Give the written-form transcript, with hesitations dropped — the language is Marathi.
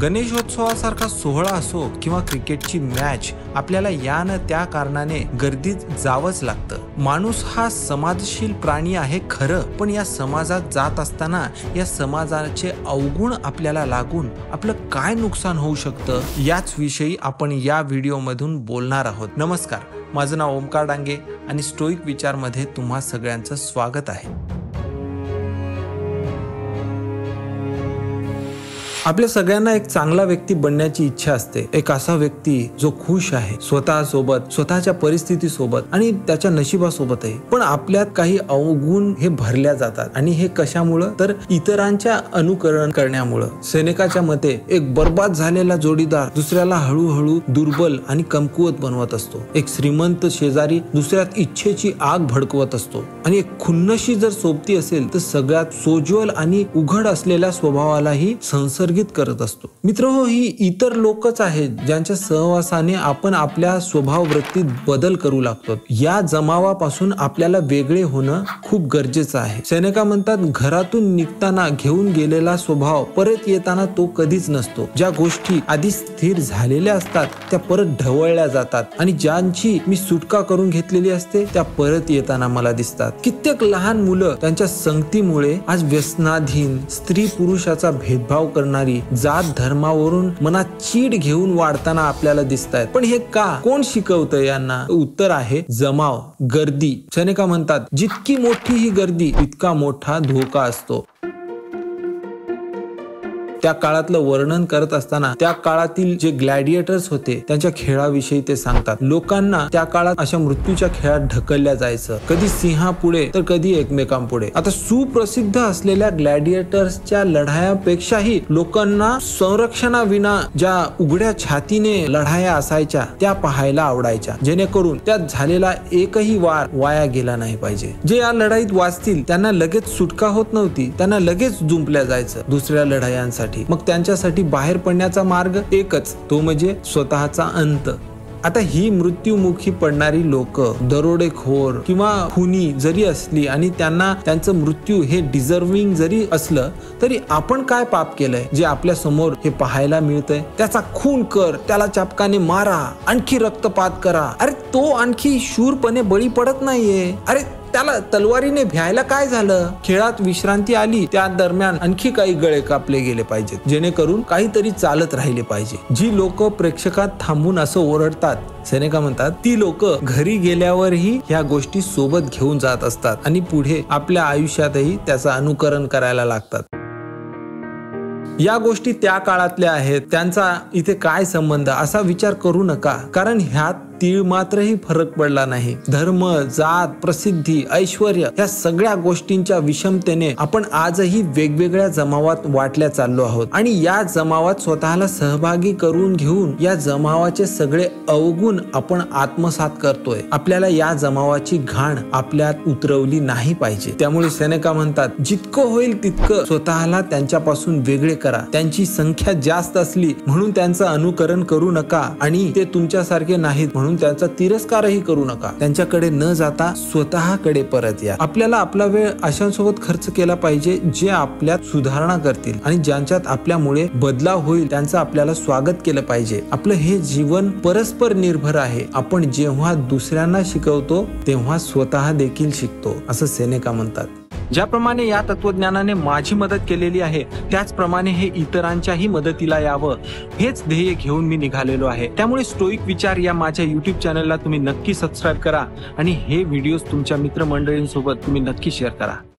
गणेशोत्सवासारखा सोहळा असो किंवा क्रिकेटची मॅच, आपल्याला या न त्या कारणाने गर्दीत जावंच लागतं। माणूस हा समाजशील प्राणी आहे खरं, पण या समाजात जात असताना या समाजाचे अवगुण आपल्याला लागून आपलं काय नुकसान होऊ शकतं, याच विषयी आपण या व्हिडिओमधून बोलणार आहोत। नमस्कार, माझं नाव ओमकार डांगे आणि स्टोईक विचारमध्ये तुम्हा सगळ्यांचं स्वागत आहे। आपल्या सगळ्यांना एक चांगला व्यक्ती बनण्याची इच्छा असते। एक असा व्यक्ती जो खुश आहे स्वतः सोबत, स्वतःच्या परिस्थिती सोबत आणि त्याच्या नशिबासोबतही। पण आपल्यात काही अवगुण हे भरल्या जातात आणि हे कशामुळं, तर इतरांच्या अनुकरण करण्यामुळं। सेनेकाच्या मते एक बर्बाद झालेला जोडीदार दुसऱ्याला हळूहळू दुर्बल आणि कमकुवत बनवत असतो। एक श्रीमंत शेजारी दुसऱ्यात इच्छेची आग भडकवत असतो आणि एक खुन्नशी जर सोबती असेल तर सगळ्यात सोज्वल आणि उघड असलेल्या स्वभावालाही संसर्गित करत असतो। मित्रहो, ही इतर लोकच आहेत ज्यांच्या सहवासाने आपण आपल्या स्वभाव वृत्तीत बदल करू लागतो। या जमावापासून आपल्याला वेगळे होणं खूप गरजेचं आहे। सेनेका म्हणतात, घरातून निघताना घेऊन गेलेला स्वभाव परत येताना तो कधीच नसतो। ज्या गोष्टी आधी स्थिर झालेल्या असतात त्या परत ढवळल्या जातात आणि ज्यांची मी सुटका करून घेतलेली असते त्या परत येताना मला दिसतात। कित्येक लहान मुलं त्यांच्या संगतीमुळे आज व्यसनाधीन, स्त्री पुरुषाचा भेदभाव करणारी, जात धर्मावरून मनात चीड घेऊन वाढताना आपल्याला दिसतायत। पण हे का, कोण शिकवतं यांना? उत्तर आहे जमाव, गर्दी। सेनेका म्हणतात, जितकी मोठी ही गर्दी तितका मोठा धोका असतो। त्या काळातलं वर्णन करत असताना त्या काळातील जे ग्लॅडिएटर्स होते त्यांच्या खेळाविषयी ते सांगतात। लोकांना त्या काळात अशा मृत्यूच्या खेळात ढकलल्या जायचं, कधी सिंहापुढे तर कधी एकमेकांपुढे। आता सुप्रसिद्ध असलेल्या ग्लॅडिएटर्सच्या लढायापेक्षाही लोकांना संरक्षणाविना ज्या उघड्या छातीने लढाया असायच्या त्या पाहायला आवडायच्या, जेणेकरून त्यात झालेला एकही वार वाया गेला नाही पाहिजे। जे या लढाईत वाचतील त्यांना लगेच सुटका होत नव्हती, त्यांना लगेच जुंपल्या जायचं दुसऱ्या लढायांसाठी। मग त्यांच्यासाठी बाहेर पडण्याचा मार्ग एकच, तो म्हणजे स्वतःचा अंत। आता ही मृत्युमुखी पडणारी लोक दरोडेखोर किंवा खुनी जरी असली आणि त्यांना त्यांचं मृत्यू हे डिझर्विंग जरी असलं तरी आपण काय पाप केलंय जे आपल्या समोर हे पाहायला मिळतंय? त्याचा खून कर, त्याला चापकाने मारा, आणखी रक्तपात करा। अरे तो आणखी शूरपणे बळी पडत नाहीये। अरे त्याला तलवारीने भ्यायला काय झालं? खेळात विश्रांती आली त्या दरम्यान आणखी काही गळे कापले गेले पाहिजेत, जेणेकरून काहीतरी चालत राहिले पाहिजे। जी लोक प्रेक्षकात थांबून असं ओरडतात, सेनेका म्हणतात, ती लोक घरी गेल्यावरही ह्या गोष्टी सोबत घेऊन जात असतात आणि पुढे आपल्या आयुष्यातही त्याचं अनुकरण करायला लागतात। या गोष्टी त्या काळातल्या आहेत, त्यांचा इथे काय संबंध असा विचार करू नका, कारण ह्यात तीळ मात्रही फरक पडला नाही। धर्म, जात, प्रसिद्धी, ऐश्वर या सगळ्या गोष्टींच्या विषमतेने आपण आजही वेगवेगळ्या जमावात वाटल्या चाललो आहोत आणि या जमावात स्वतःला सहभागी करून घेऊन या जमावाचे सगळे अवगुण आपण आत्मसात करतोय। आपल्याला या जमावाची घाण आपल्यात उतरवली नाही पाहिजे। त्यामुळे सेनेका म्हणतात, जितकं होईल तितकं स्वतःला त्यांच्यापासून वेगळे करा। त्यांची संख्या जास्त असली म्हणून त्यांचं अनुकरण करू नका आणि ते तुमच्यासारखे नाहीत म्हणून त्यांचा तिरस्कारही करू नका। त्यांच्याकडे न जाता स्वतःकडे परत या। आपल्याला आपला वेळ अशांसोबत खर्च केला पाहिजे जे आपल्यात सुधारणा करतील आणि ज्यांच्यात आपल्यामुळे बदलाव होईल त्यांचं आपल्याला स्वागत केलं पाहिजे। आपलं हे जीवन परस्पर निर्भर आहे। आपण जेव्हा दुसऱ्यांना शिकवतो तेव्हा स्वतः देखील शिकतो, असं सेनेका म्हणतात। ज्याप्रमाणे या तत्वज्ञानाने माझी मदत केलेली आहे त्याचप्रमाणे हे इतरांच्याही मदतीला यावं, हेच ध्येय घेऊन मी निघालेलो आहे। त्यामुळे स्टोईक विचार या माझ्या YouTube चॅनलला तुम्ही नक्की सबस्क्राईब करा आणि हे व्हिडिओज तुमच्या मित्रमंडळींसोबत तुम्ही नक्की शेअर करा।